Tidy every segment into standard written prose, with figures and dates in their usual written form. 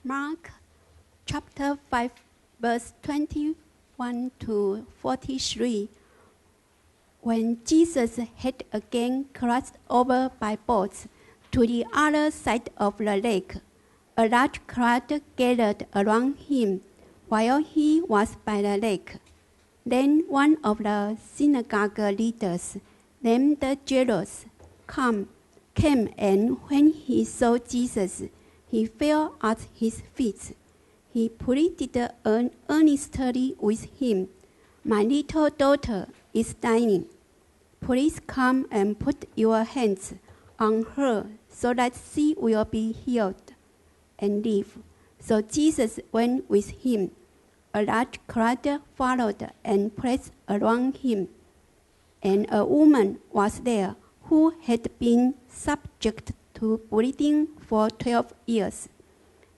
Mark chapter 5, verse 21 to 43. When Jesus had again crossed over by boats to the other side of the lake, a large crowd gathered around him while he was by the lake. Then one of the synagogue leaders, named Jairus, came, and when he saw Jesus, he fell at his feet. He pleaded earnestly with him, "My little daughter is dying. Please come and put your hands on her so that she will be healed and live." So Jesus went with him. A large crowd followed and pressed around him. And a woman was there who had been subject to bleeding for 12 years.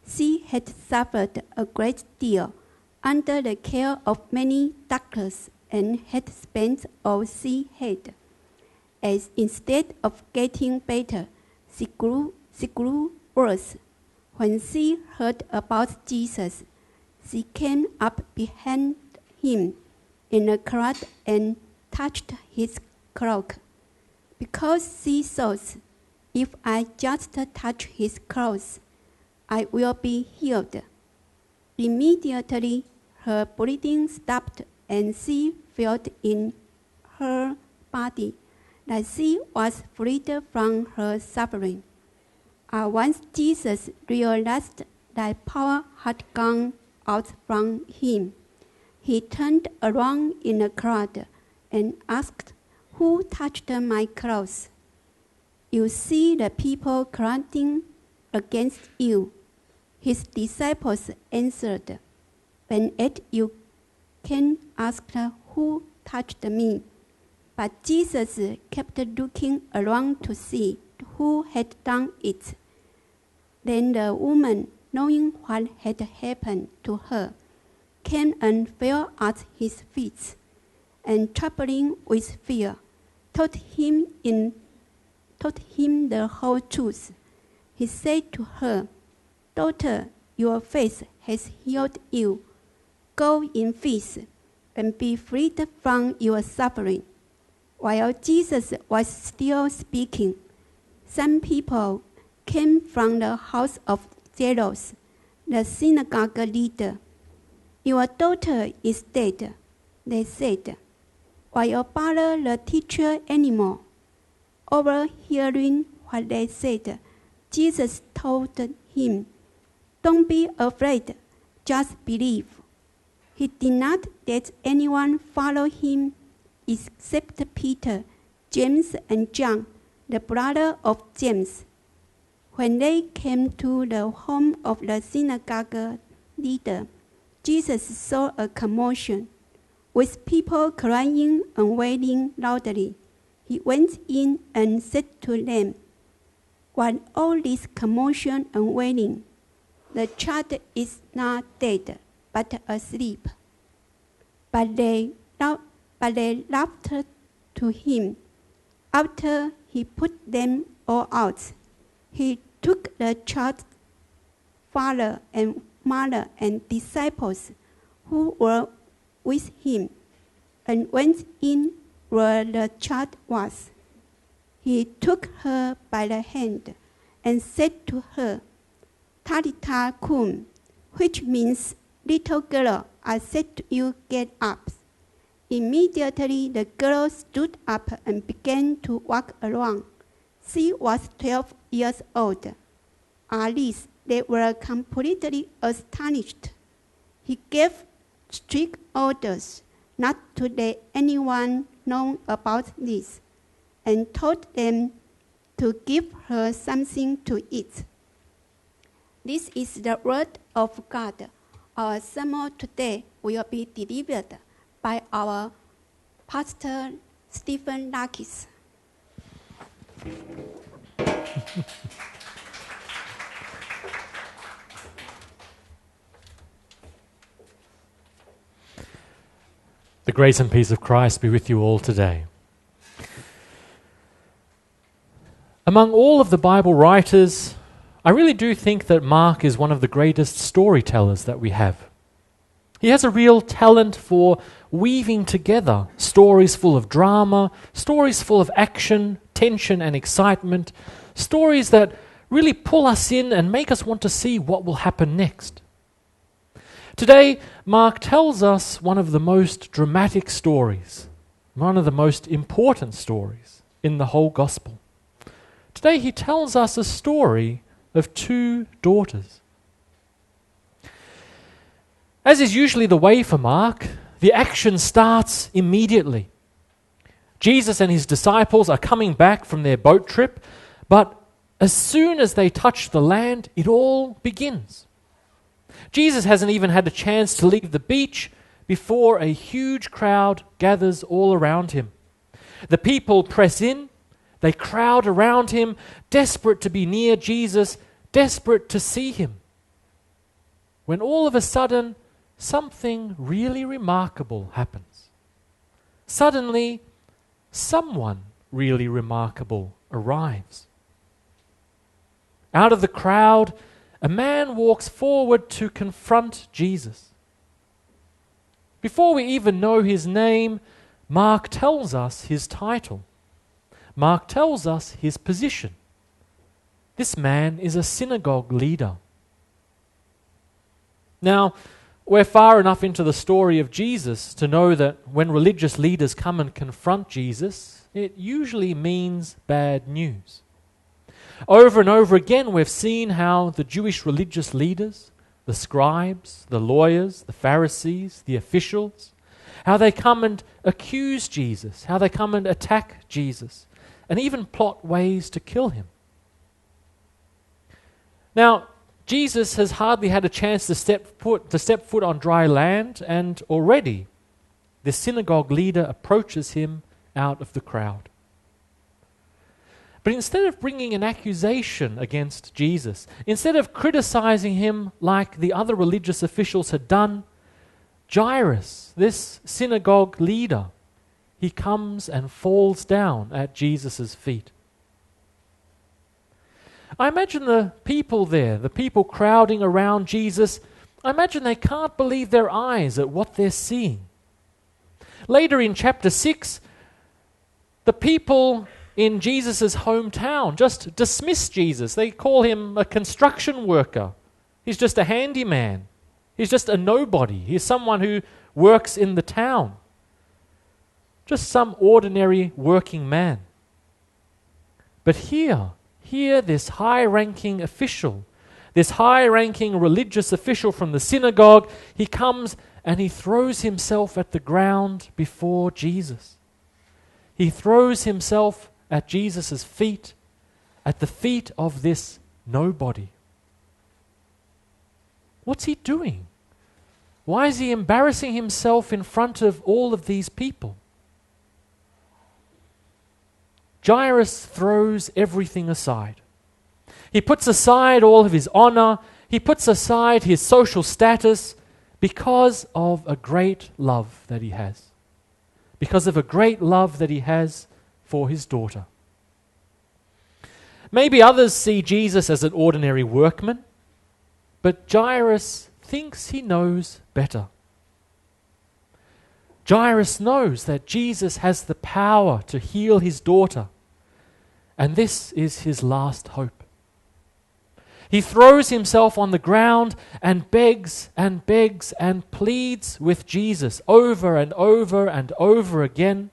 She had suffered a great deal under the care of many doctors and had spent all she had. As instead of getting better, she grew worse. When she heard about Jesus, she came up behind him in a crowd and touched his cloak, because she thought, "If I just touch his clothes, I will be healed." Immediately, her bleeding stopped, and she felt in her body that she was freed from her suffering. Once Jesus realized that power had gone out from him, he turned around in the crowd and asked, "Who touched my clothes?" "You see the people crowding against you," his disciples answered. "When you can ask who touched me." But Jesus kept looking around to see who had done it. Then the woman, knowing what had happened to her, came and fell at his feet, and trembling with fear, told him the whole truth. He said to her, "Daughter, your faith has healed you. Go in peace and be freed from your suffering." While Jesus was still speaking, some people came from the house of Jairus, the synagogue leader. "Your daughter is dead," they said. "Why bother the teacher anymore?" Overhearing what they said, Jesus told him, "Don't be afraid, just believe." He did not let anyone follow him except Peter, James, and John, the brother of James. When they came to the home of the synagogue leader, Jesus saw a commotion, with people crying and wailing loudly. He went in and said to them, "What all this commotion and wailing? The child is not dead, but asleep." But they laughed to him. After he put them all out, he took the child's father and mother and disciples who were with him, and went in where the child was. He took her by the hand and said to her, "Talitha kum," which means, "Little girl, I said to you, get up." Immediately the girl stood up and began to walk around. She was 12 years old. At least they were completely astonished. He gave strict orders not to let anyone know about this, and told them to give her something to eat. This is the word of God. Our sermon today will be delivered by our Pastor Stephen Lakis. The grace and peace of Christ be with you all today. Among all of the Bible writers, I really do think that Mark is one of the greatest storytellers that we have. He has a real talent for weaving together stories full of drama, stories full of action, tension and excitement, stories that really pull us in and make us want to see what will happen next. Today, Mark tells us one of the most dramatic stories, one of the most important stories in the whole gospel. Today he tells us a story of two daughters. As is usually the way for Mark, the action starts immediately. Jesus and his disciples are coming back from their boat trip, but as soon as they touch the land, it all begins. Jesus hasn't even had a chance to leave the beach before a huge crowd gathers all around him. The people press in, they crowd around him, desperate to be near Jesus, desperate to see him. When all of a sudden, something really remarkable happens. Suddenly, someone really remarkable arrives. Out of the crowd, a man walks forward to confront Jesus. Before we even know his name, Mark tells us his title. Mark tells us his position. This man is a synagogue leader. Now, we're far enough into the story of Jesus to know that when religious leaders come and confront Jesus, it usually means bad news. Over and over again, we've seen how the Jewish religious leaders, the scribes, the lawyers, the Pharisees, the officials, how they come and accuse Jesus, how they come and attack Jesus, and even plot ways to kill him. Now, Jesus has hardly had a chance to step foot on dry land, and already the synagogue leader approaches him out of the crowd. But instead of bringing an accusation against Jesus, instead of criticizing him like the other religious officials had done, Jairus, this synagogue leader, he comes and falls down at Jesus' feet. I imagine the people there, the people crowding around Jesus, I imagine they can't believe their eyes at what they're seeing. Later in chapter 6, the people in Jesus' hometown just dismiss Jesus. They call him a construction worker. He's just a handyman. He's just a nobody. He's someone who works in the town. Just some ordinary working man. But here this high-ranking official, this high-ranking religious official from the synagogue, he comes and he throws himself at the ground before Jesus. He throws himself at Jesus' feet, at the feet of this nobody. What's he doing? Why is he embarrassing himself in front of all of these people? Jairus throws everything aside. He puts aside all of his honor. He puts aside his social status because of a great love that he has. Because of a great love that he has for his daughter. Maybe others see Jesus as an ordinary workman, but Jairus thinks he knows better. Jairus knows that Jesus has the power to heal his daughter, and this is his last hope. He throws himself on the ground and begs and begs and pleads with Jesus over and over and over again.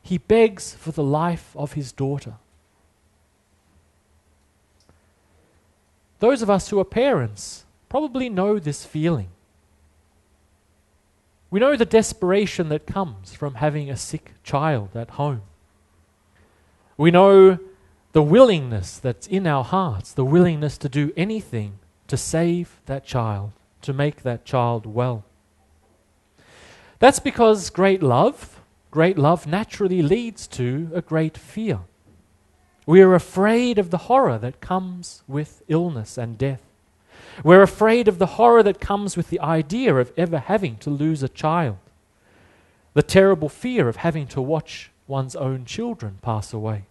He begs for the life of his daughter. Those of us who are parents probably know this feeling. We know the desperation that comes from having a sick child at home. We know the willingness that's in our hearts, the willingness to do anything to save that child, to make that child well. That's because great love naturally leads to a great fear. We are afraid of the horror that comes with illness and death. We're afraid of the horror that comes with the idea of ever having to lose a child. The terrible fear of having to watch one's own children pass away.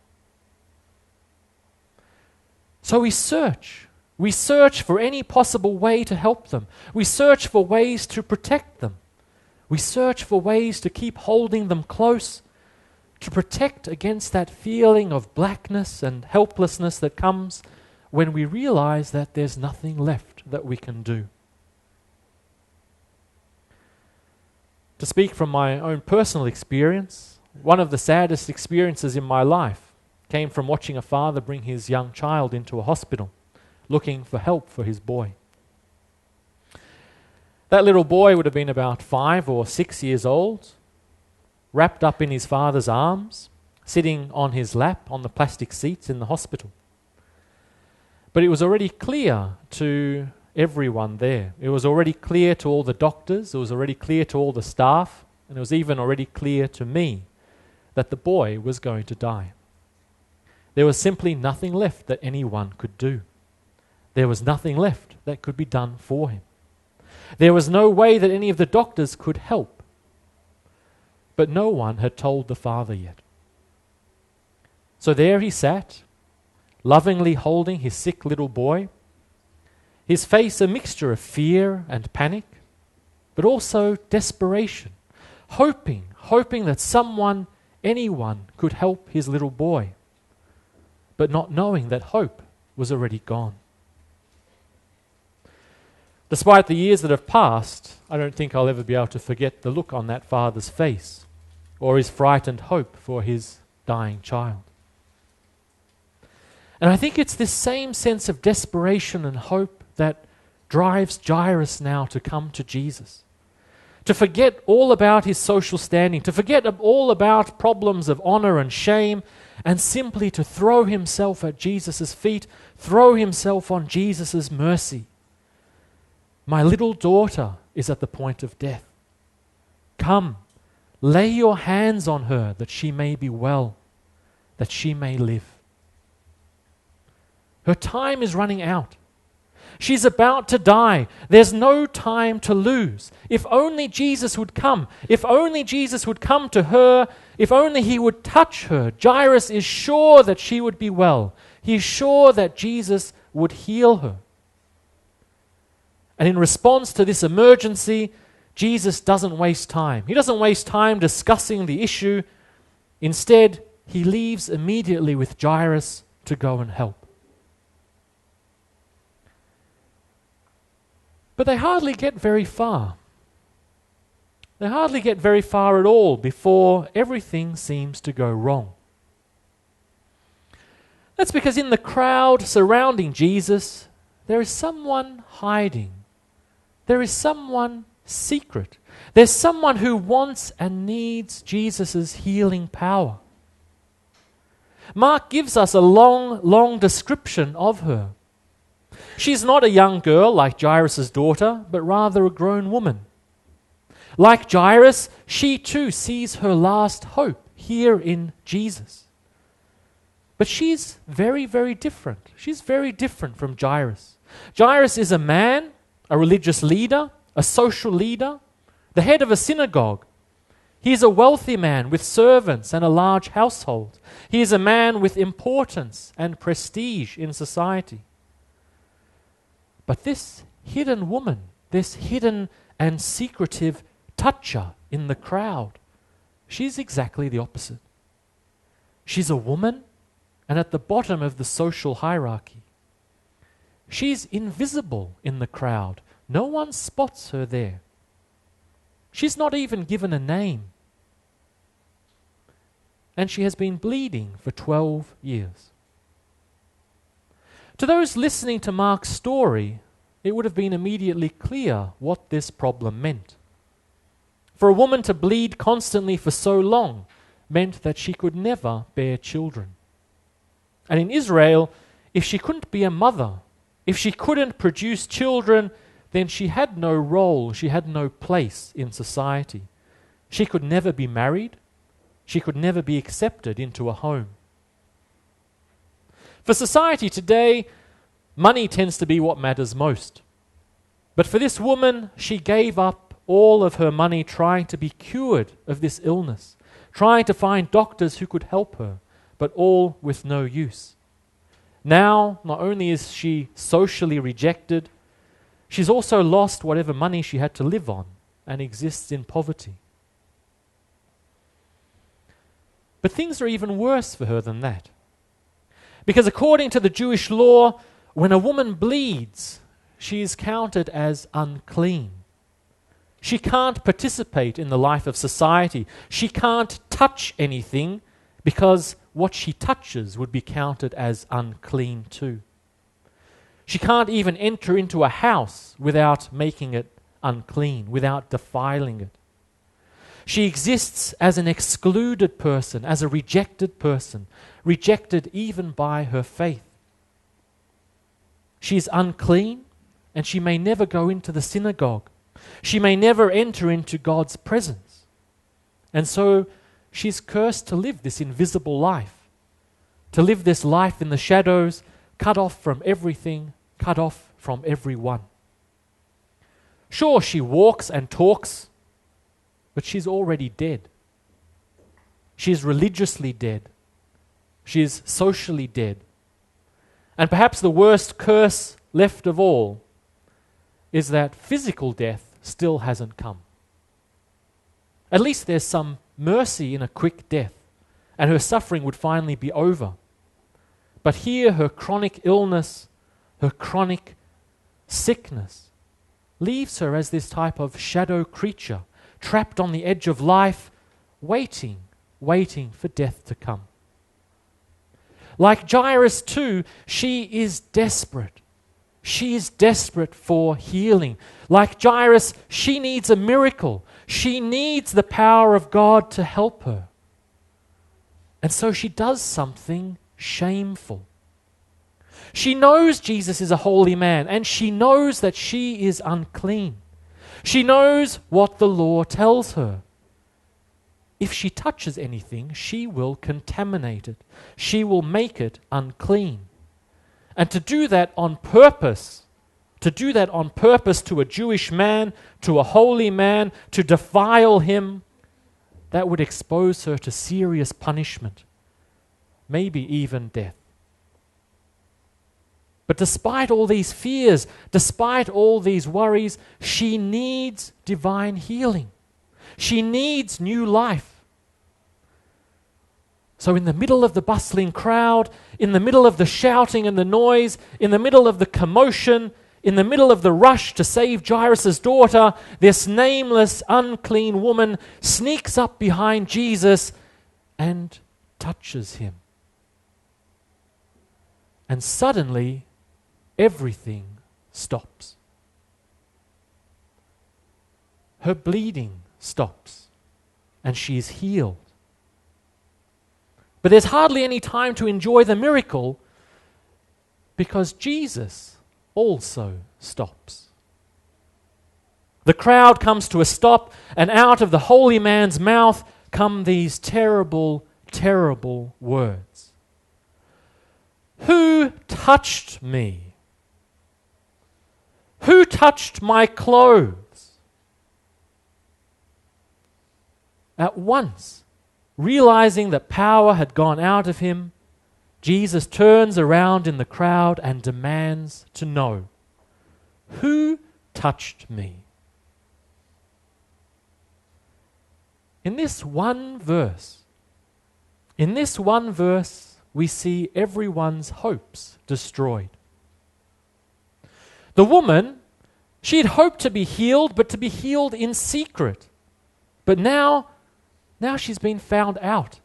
So we search We search for any possible way to help them. We search for ways to protect them. We search for ways to keep holding them close, to protect against that feeling of blackness and helplessness that comes when we realize that there's nothing left that we can do. To speak from my own personal experience, one of the saddest experiences in my life came from watching a father bring his young child into a hospital, looking for help for his boy. That little boy would have been about 5 or 6 years old, wrapped up in his father's arms, sitting on his lap on the plastic seats in the hospital. But it was already clear to everyone there. It was already clear to all the doctors, it was already clear to all the staff, and it was even already clear to me that the boy was going to die. There was simply nothing left that anyone could do. There was nothing left that could be done for him. There was no way that any of the doctors could help. But no one had told the father yet. So there he sat, lovingly holding his sick little boy, his face a mixture of fear and panic, but also desperation, hoping that someone, anyone could help his little boy, but not knowing that hope was already gone. Despite the years that have passed, I don't think I'll ever be able to forget the look on that father's face or his frightened hope for his dying child. And I think it's this same sense of desperation and hope that drives Jairus now to come to Jesus, to forget all about his social standing, to forget all about problems of honor and shame, and simply to throw himself at Jesus' feet, throw himself on Jesus' mercy. My little daughter is at the point of death. Come, lay your hands on her that she may be well, that she may live. Her time is running out. She's about to die. There's no time to lose. If only Jesus would come. If only Jesus would come to her. If only he would touch her. Jairus is sure that she would be well. He is sure that Jesus would heal her. And in response to this emergency, Jesus doesn't waste time. He doesn't waste time discussing the issue. Instead, he leaves immediately with Jairus to go and help. But they hardly get very far. They hardly get very far at all before everything seems to go wrong. That's because in the crowd surrounding Jesus, there is someone hiding. There is someone secret. There's someone who wants and needs Jesus' healing power. Mark gives us a long description of her. She's not a young girl like Jairus' daughter, but rather a grown woman. Like Jairus, she too sees her last hope here in Jesus. But she's very different. She's very different from Jairus. Jairus is a man, a religious leader, a social leader, the head of a synagogue. He is a wealthy man with servants and a large household. He is a man with importance and prestige in society. But this hidden woman, this hidden and secretive toucher in the crowd, she's exactly the opposite. She's a woman and at the bottom of the social hierarchy. She's invisible in the crowd. No one spots her there. She's not even given a name. And she has been bleeding for 12 years. To those listening to Mark's story, it would have been immediately clear what this problem meant. For a woman to bleed constantly for so long meant that she could never bear children. And in Israel, if she couldn't be a mother, if she couldn't produce children, then she had no role, she had no place in society. She could never be married. She could never be accepted into a home. For society today, money tends to be what matters most. But for this woman, she gave up all of her money trying to be cured of this illness, trying to find doctors who could help her, but all with no use. Now, not only is she socially rejected, she's also lost whatever money she had to live on and exists in poverty. But things are even worse for her than that. Because according to the Jewish law, when a woman bleeds, she is counted as unclean. She can't participate in the life of society. She can't touch anything because what she touches would be counted as unclean too. She can't even enter into a house without making it unclean, without defiling it. She exists as an excluded person, as a rejected person, rejected even by her faith. She is unclean, and she may never go into the synagogue. She may never enter into God's presence. And so she's cursed to live this invisible life, to live this life in the shadows, cut off from everything, cut off from everyone. Sure, she walks and talks, but she's already dead. She's religiously dead. She is socially dead. And perhaps the worst curse left of all is that physical death still hasn't come. At least there's some mercy in a quick death, and her suffering would finally be over. But here her chronic illness, her chronic sickness, leaves her as this type of shadow creature, trapped on the edge of life, waiting for death to come. Like Jairus too, she is desperate. She is desperate for healing. Like Jairus, she needs a miracle. She needs the power of God to help her. And so she does something shameful. She knows Jesus is a holy man, and she knows that she is unclean. She knows what the law tells her. If she touches anything, she will contaminate it. She will make it unclean. And to do that on purpose, to a Jewish man, to a holy man, to defile him, that would expose her to serious punishment, maybe even death. But despite all these fears, despite all these worries, she needs divine healing. She needs new life. So in the middle of the bustling crowd, in the middle of the shouting and the noise, in the middle of the commotion, in the middle of the rush to save Jairus' daughter, this nameless, unclean woman sneaks up behind Jesus and touches him. And suddenly, everything stops. Her bleeding stops, and she is healed. But there's hardly any time to enjoy the miracle because Jesus also stops. The crowd comes to a stop, and out of the holy man's mouth come these terrible, terrible words. Who touched me? Who touched my clothes? At once, realizing that power had gone out of him, Jesus turns around in the crowd and demands to know, who touched me? In this one verse, we see everyone's hopes destroyed. The woman, she had hoped to be healed, but to be healed in secret. But now she's been found out.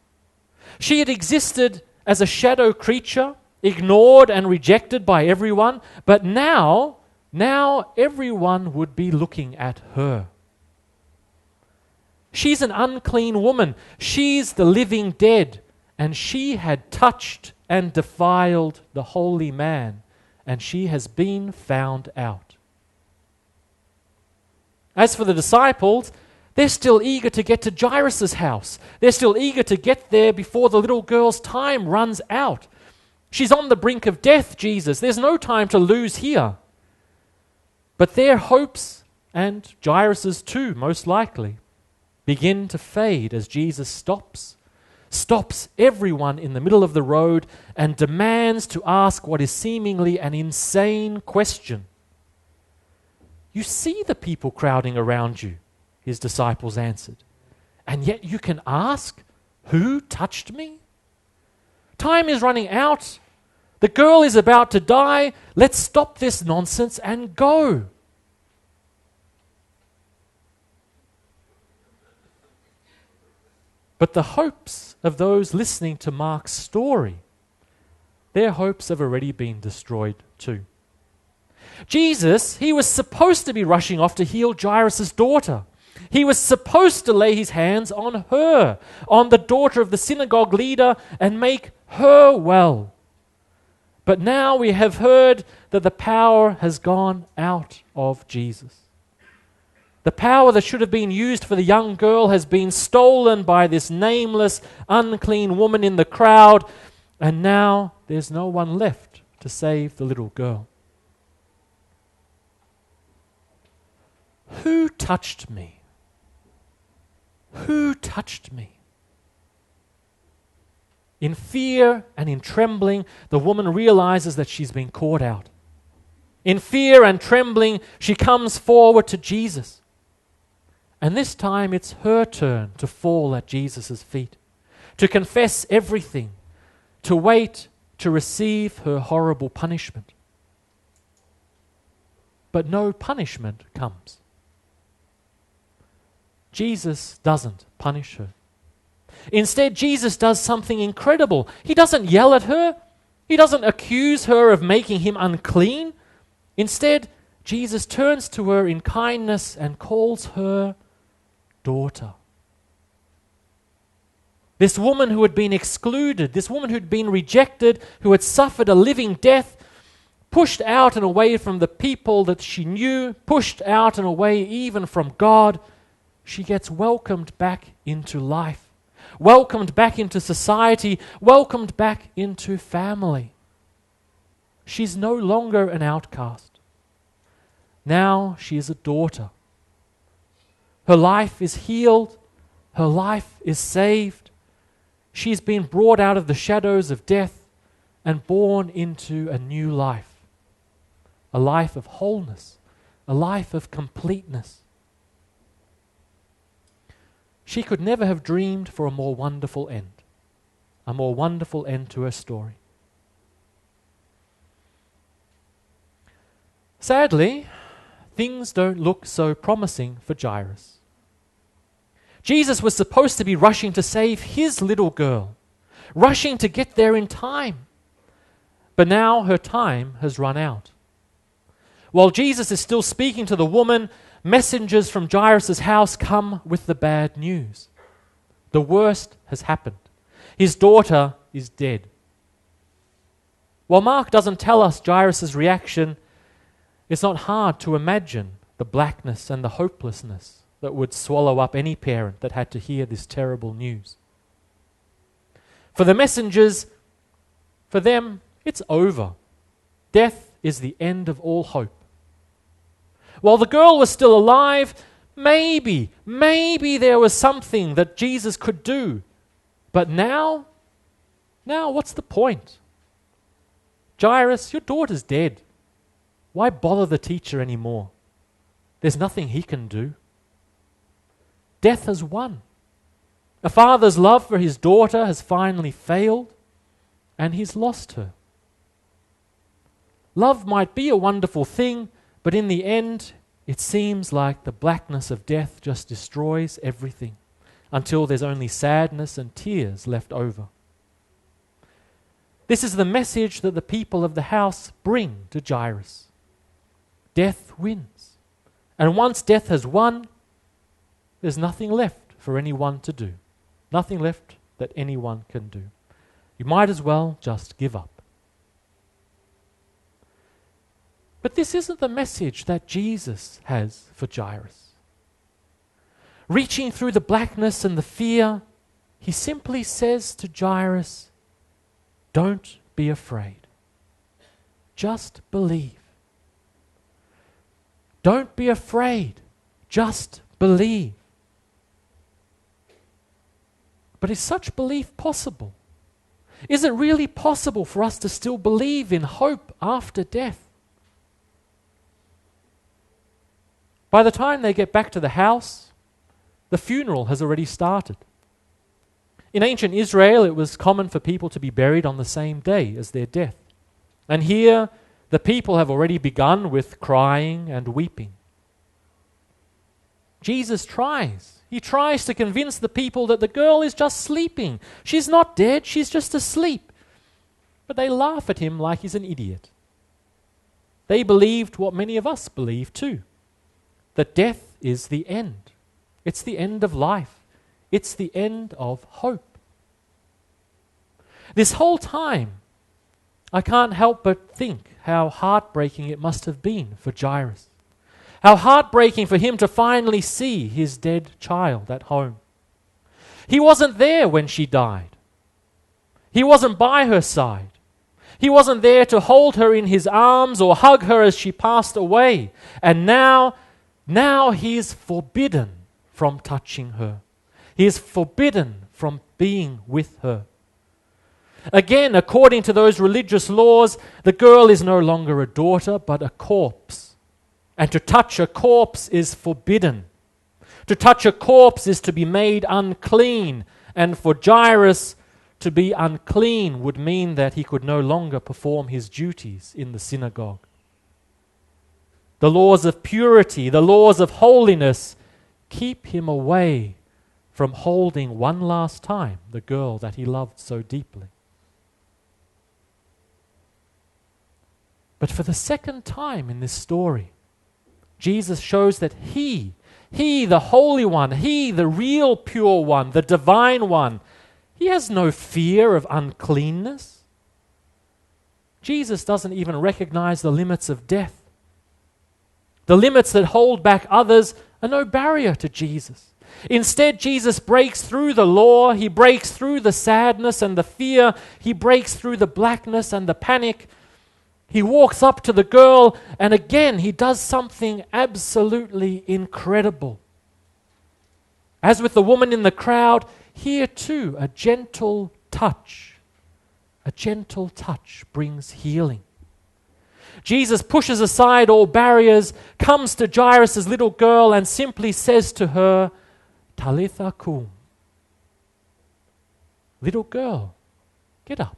She had existed as a shadow creature, ignored and rejected by everyone, but now everyone would be looking at her. She's an unclean woman. She's the living dead, and she had touched and defiled the holy man, and she has been found out. As for the disciples, they're still eager to get to Jairus' house. They're still eager to get there before the little girl's time runs out. She's on the brink of death, Jesus. There's no time to lose here. But their hopes, and Jairus' too, most likely, begin to fade as Jesus stops, stops everyone in the middle of the road and demands to ask what is seemingly an insane question. "You see the people crowding around you," his disciples answered, "and yet you can ask, 'Who touched me?' Time is running out. The girl is about to die. Let's stop this nonsense and go." But the hopes of those listening to Mark's story, their hopes have already been destroyed too. Jesus, he was supposed to be rushing off to heal Jairus' daughter. He was supposed to lay his hands on her, on the daughter of the synagogue leader, and make her well. But now we have heard that the power has gone out of Jesus. The power that should have been used for the young girl has been stolen by this nameless, unclean woman in the crowd, and now there's no one left to save the little girl. "Who touched me? Who touched me?" In fear and in trembling, the woman realizes that she's been caught out. In fear and trembling, she comes forward to Jesus. And this time it's her turn to fall at Jesus' feet, to confess everything, to wait to receive her horrible punishment. But no punishment comes. Jesus doesn't punish her. Instead, Jesus does something incredible. He doesn't yell at her. He doesn't accuse her of making him unclean. Instead, Jesus turns to her in kindness and calls her daughter. This woman who had been excluded, this woman who'd been rejected, who had suffered a living death, pushed out and away from the people that she knew, pushed out and away even from God, she gets welcomed back into life, welcomed back into society, welcomed back into family. She's no longer an outcast. Now she is a daughter. Her life is healed. Her life is saved. She's been brought out of the shadows of death and born into a new life. A life of wholeness. A life of completeness. She could never have dreamed for a more wonderful end. A more wonderful end to her story. Sadly, things don't look so promising for Jairus. Jesus was supposed to be rushing to save his little girl, rushing to get there in time. But now her time has run out. While Jesus is still speaking to the woman, messengers from Jairus' house come with the bad news. The worst has happened. His daughter is dead. While Mark doesn't tell us Jairus' reaction, it's not hard to imagine the blackness and the hopelessness that would swallow up any parent that had to hear this terrible news. For the messengers, for them, it's over. Death is the end of all hope. While the girl was still alive, maybe there was something that Jesus could do. But now what's the point? Jairus, your daughter's dead. Why bother the teacher anymore? There's nothing he can do. Death has won. A father's love for his daughter has finally failed, and he's lost her. Love might be a wonderful thing, but in the end, it seems like the blackness of death just destroys everything until there's only sadness and tears left over. This is the message that the people of the house bring to Jairus. Death wins. And once death has won, there's nothing left for anyone to do. Nothing left that anyone can do. You might as well just give up. But this isn't the message that Jesus has for Jairus. Reaching through the blackness and the fear, he simply says to Jairus, don't be afraid. Just believe. Don't be afraid. Just believe. But is such belief possible? Is it really possible for us to still believe in hope after death? By the time they get back to the house, the funeral has already started. In ancient Israel, it was common for people to be buried on the same day as their death. And here, the people have already begun with crying and weeping. Jesus tries. He tries to convince the people that the girl is just sleeping. She's not dead, she's just asleep. But they laugh at him like he's an idiot. They believed what many of us believe too, that death is the end. It's the end of life. It's the end of hope. This whole time, I can't help but think how heartbreaking it must have been for Jairus. How heartbreaking for him to finally see his dead child at home. He wasn't there when she died. He wasn't by her side. He wasn't there to hold her in his arms or hug her as she passed away. And now he is forbidden from touching her. He is forbidden from being with her. Again, according to those religious laws, the girl is no longer a daughter, but a corpse. And to touch a corpse is forbidden. To touch a corpse is to be made unclean. And for Jairus, to be unclean would mean that he could no longer perform his duties in the synagogue. The laws of purity, the laws of holiness, keep him away from holding one last time the girl that he loved so deeply. But for the second time in this story, Jesus shows that He, the Holy One, He, the real pure one, the divine one, He has no fear of uncleanness. Jesus doesn't even recognize the limits of death. The limits that hold back others are no barrier to Jesus. Instead, Jesus breaks through the law, He breaks through the sadness and the fear, He breaks through the blackness and the panic. He walks up to the girl, and again, He does something absolutely incredible. As with the woman in the crowd, here too, a gentle touch brings healing. Jesus pushes aside all barriers, comes to Jairus' little girl, and simply says to her, Talitha kum. Little girl, get up.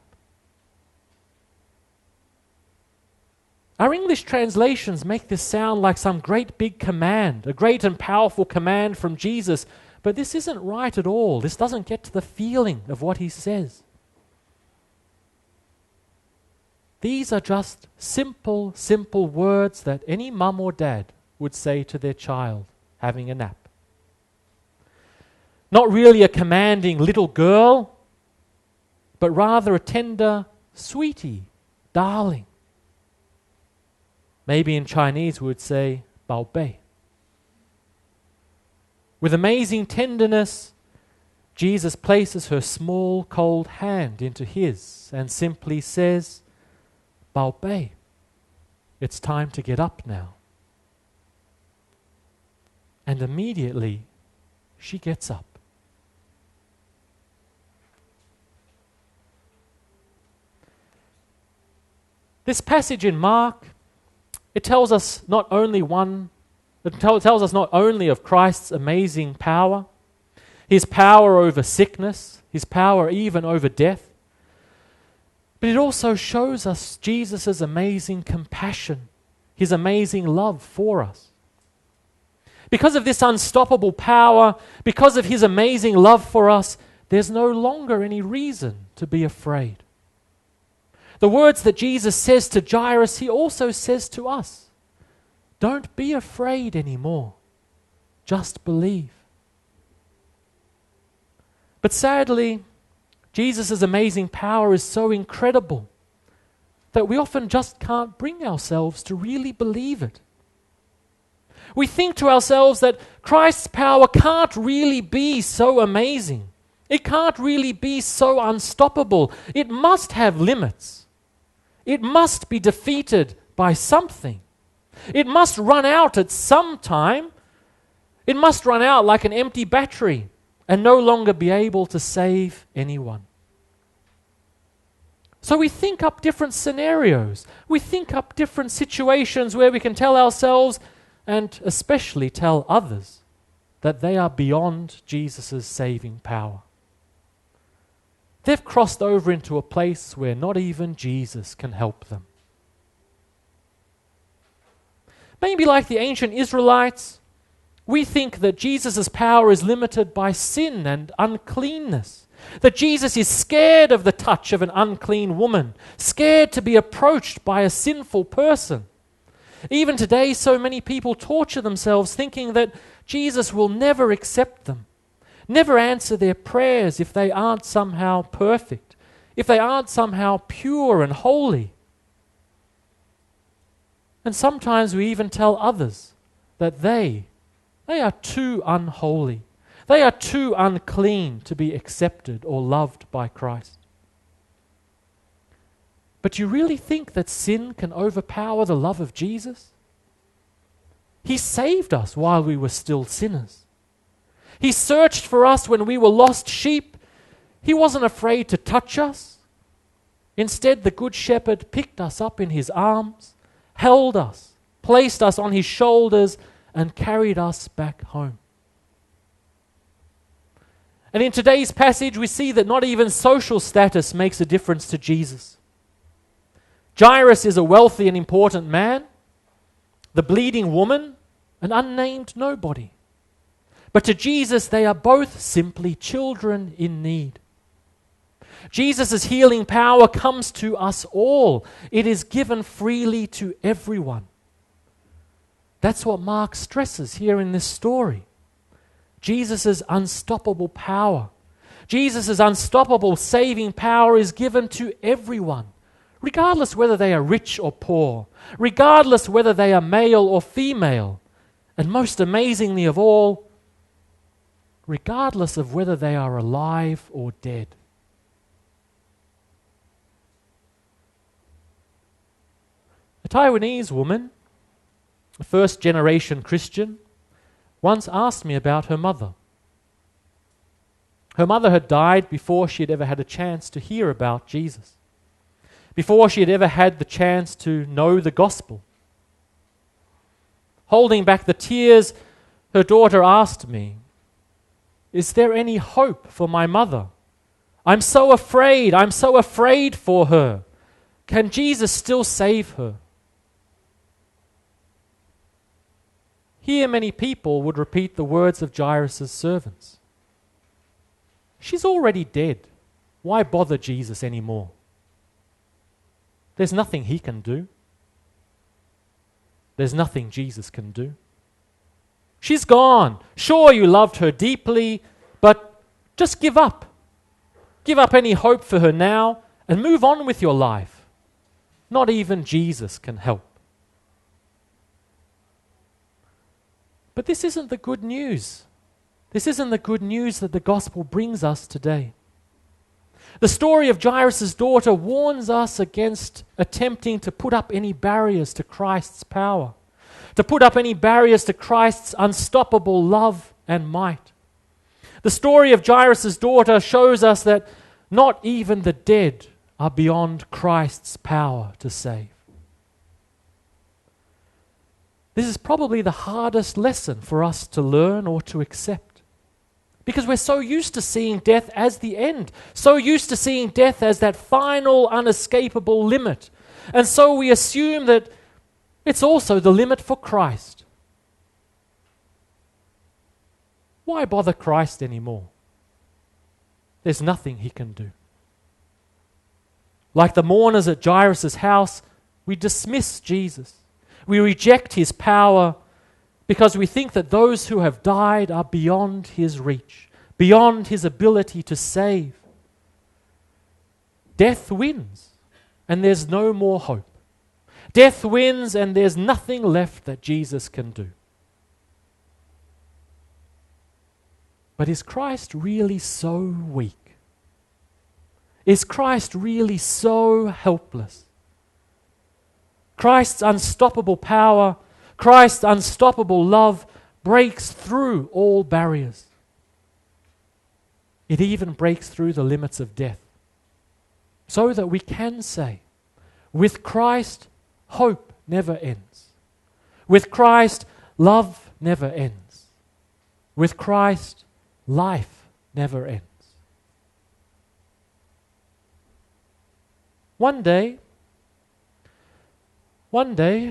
Our English translations make this sound like some great big command, a great and powerful command from Jesus, but this isn't right at all. This doesn't get to the feeling of what He says. These are just simple words that any mum or dad would say to their child having a nap. Not really a commanding little girl, but rather a tender, sweetie, darling. Maybe in Chinese we would say, 宝贝. With amazing tenderness, Jesus places her small, cold hand into his and simply says, 宝贝, it's time to get up now. And immediately, she gets up. This passage in Mark, it tells us not only of Christ's amazing power, His power over sickness, His power even over death, but it also shows us Jesus' amazing compassion, His amazing love for us. Because of this unstoppable power, because of His amazing love for us, there's no longer any reason to be afraid. The words that Jesus says to Jairus, He also says to us. Don't be afraid anymore. Just believe. But sadly, Jesus' amazing power is so incredible that we often just can't bring ourselves to really believe it. We think to ourselves that Christ's power can't really be so amazing. It can't really be so unstoppable. It must have limits. It must be defeated by something. It must run out at some time. It must run out like an empty battery and no longer be able to save anyone. So we think up different scenarios. We think up different situations where we can tell ourselves, and especially tell others, that they are beyond Jesus' saving power. They've crossed over into a place where not even Jesus can help them. Maybe like the ancient Israelites, we think that Jesus' power is limited by sin and uncleanness. That Jesus is scared of the touch of an unclean woman, scared to be approached by a sinful person. Even today, so many people torture themselves thinking that Jesus will never accept them, never answer their prayers if they aren't somehow perfect, if they aren't somehow pure and holy. And sometimes we even tell others that they are too unholy. They are too unclean to be accepted or loved by Christ. But you really think that sin can overpower the love of Jesus? He saved us while we were still sinners. He searched for us when we were lost sheep. He wasn't afraid to touch us. Instead, the Good Shepherd picked us up in his arms, held us, placed us on his shoulders, and carried us back home. And in today's passage, we see that not even social status makes a difference to Jesus. Jairus is a wealthy and important man. The bleeding woman, an unnamed nobody. But to Jesus, they are both simply children in need. Jesus' healing power comes to us all. It is given freely to everyone. That's what Mark stresses here in this story. Jesus' unstoppable power. Jesus' unstoppable saving power is given to everyone, regardless whether they are rich or poor, regardless whether they are male or female, and most amazingly of all, regardless of whether they are alive or dead. A Taiwanese woman, a first-generation Christian, once asked me about her mother. Her mother had died before she had ever had a chance to hear about Jesus, before she had ever had the chance to know the gospel. Holding back the tears, her daughter asked me, "Is there any hope for my mother? I'm so afraid for her. Can Jesus still save her?" Here many people would repeat the words of Jairus' servants. She's already dead. Why bother Jesus anymore? There's nothing he can do. There's nothing Jesus can do. She's gone. Sure, you loved her deeply, but just give up. Give up any hope for her now and move on with your life. Not even Jesus can help. But this isn't the good news. This isn't the good news that the gospel brings us today. The story of Jairus' daughter warns us against attempting to put up any barriers to Christ's power, to put up any barriers to Christ's unstoppable love and might. The story of Jairus' daughter shows us that not even the dead are beyond Christ's power to save. This is probably the hardest lesson for us to learn or to accept, because we're so used to seeing death as the end, so used to seeing death as that final, unescapable limit. And so we assume that it's also the limit for Christ. Why bother Christ anymore? There's nothing he can do. Like the mourners at Jairus' house, we dismiss Jesus. We reject his power because we think that those who have died are beyond his reach, beyond his ability to save. Death wins, and there's no more hope. Death wins, and there's nothing left that Jesus can do. But is Christ really so weak? Is Christ really so helpless? Christ's unstoppable power, Christ's unstoppable love breaks through all barriers. It even breaks through the limits of death, so that we can say, with Christ, hope never ends. With Christ, love never ends. With Christ, life never ends. One day,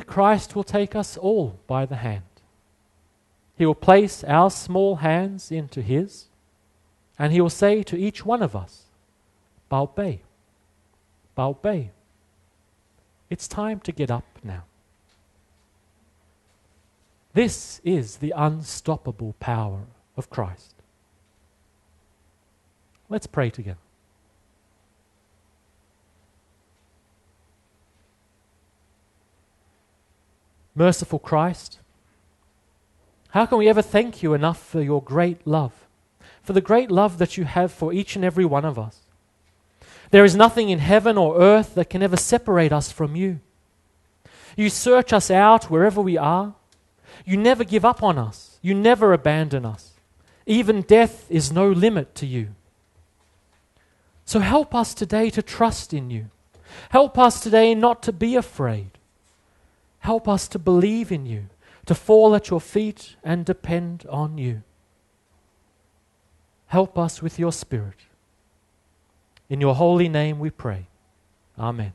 Christ will take us all by the hand. He will place our small hands into His, and He will say to each one of us, Baobei, Baobei, it's time to get up now. This is the unstoppable power of Christ. Let's pray together. Merciful Christ, how can we ever thank you enough for your great love, for the great love that you have for each and every one of us? There is nothing in heaven or earth that can ever separate us from you. You search us out wherever we are. You never give up on us. You never abandon us. Even death is no limit to you. So help us today to trust in you. Help us today not to be afraid. Help us to believe in you, to fall at your feet and depend on you. Help us with your Spirit. In your holy name we pray. Amen.